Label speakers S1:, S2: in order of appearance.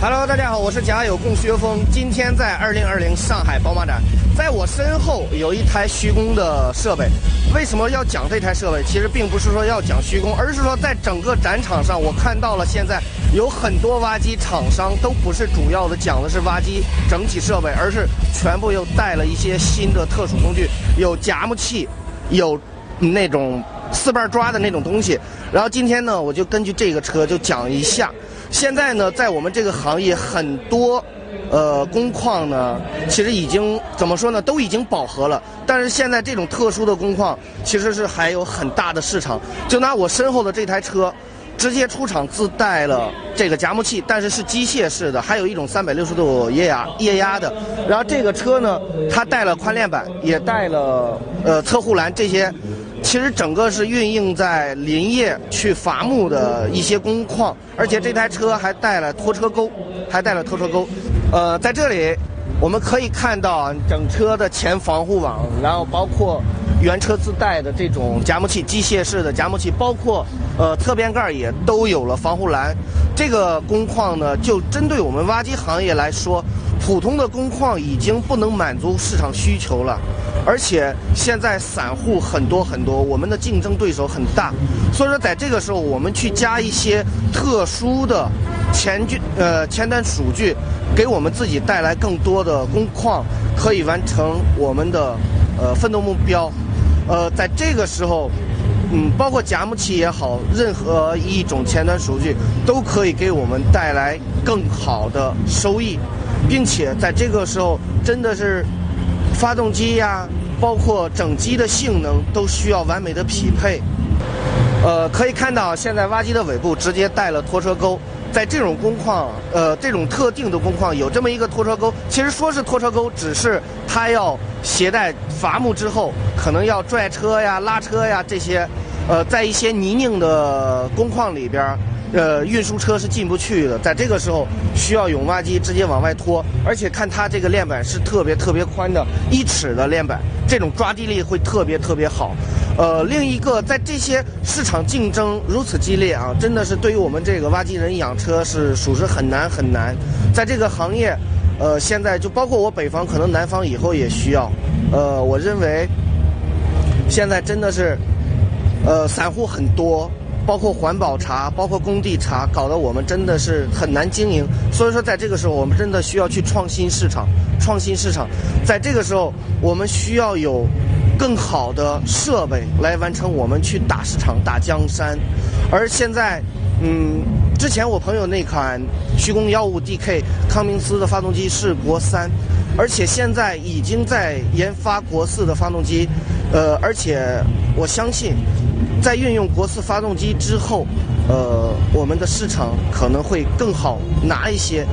S1: Hello， 大家好，我是甲友共薛峰。今天在2020上海宝马展，在我身后有一台虚工的设备。为什么要讲这台设备？其实并不是说要讲虚工，而是说在整个展场上，我看到了现在有很多挖机厂商都不是主要的讲的是挖机整体设备，而是全部又带了一些新的特殊工具，有夹木器，有那种4瓣抓的那种东西。然后今天呢，我就根据这个车就讲一下。现在呢，在我们这个行业，很多工矿呢，其实已经怎么说呢，都已经饱和了。但是现在这种特殊的工矿，其实是还有很大的市场。就拿我身后的这台车，直接出厂自带了这个夹木器，但是是机械式的，还有一种360度液压的。然后这个车呢，它带了宽链板，也带了侧护栏这些。其实整个是运用在林业去伐木的一些工况，而且这台车还带了拖车钩，在这里我们可以看到整车的前防护网，然后包括原车自带的这种夹木器，机械式的夹木器，包括侧边盖也都有了防护栏。这个工况呢，就针对我们挖机行业来说，普通的工况已经不能满足市场需求了，而且现在散户很多，我们的竞争对手很大，所以说在这个时候，我们去加一些特殊的前端数据，给我们自己带来更多的工况，可以完成我们的奋斗目标。在这个时候，包括夹木器也好，任何一种前端数据都可以给我们带来更好的收益，并且在这个时候真的是发动机呀，包括整机的性能都需要完美的匹配。可以看到现在挖机的尾部直接带了拖车钩。在这种工况，这种特定的工况有这么一个拖车钩，其实说是拖车钩，只是它要携带伐木之后，可能要拽车呀、拉车呀这些，在一些泥泞的工况里边，运输车是进不去的。在这个时候，需要用挖机直接往外拖，而且看它这个链板是特别宽的1尺的链板，这种抓地力会特别好。另一个，在这些市场竞争如此激烈啊，真的是对于我们这个挖机人养车是属实很难。在这个行业，现在就包括我北方，可能南方以后也需要。我认为现在真的是，散户很多，包括环保茶，包括工地茶，搞得我们真的是很难经营。所以说，在这个时候，我们真的需要去创新市场。在这个时候，我们需要有更好的设备来完成我们去打市场、打江山。而现在，之前我朋友那款虚工155DK 康明斯的发动机是国3，而且现在已经在研发国4的发动机，而且我相信，在运用国4发动机之后，我们的市场可能会更好拿一些。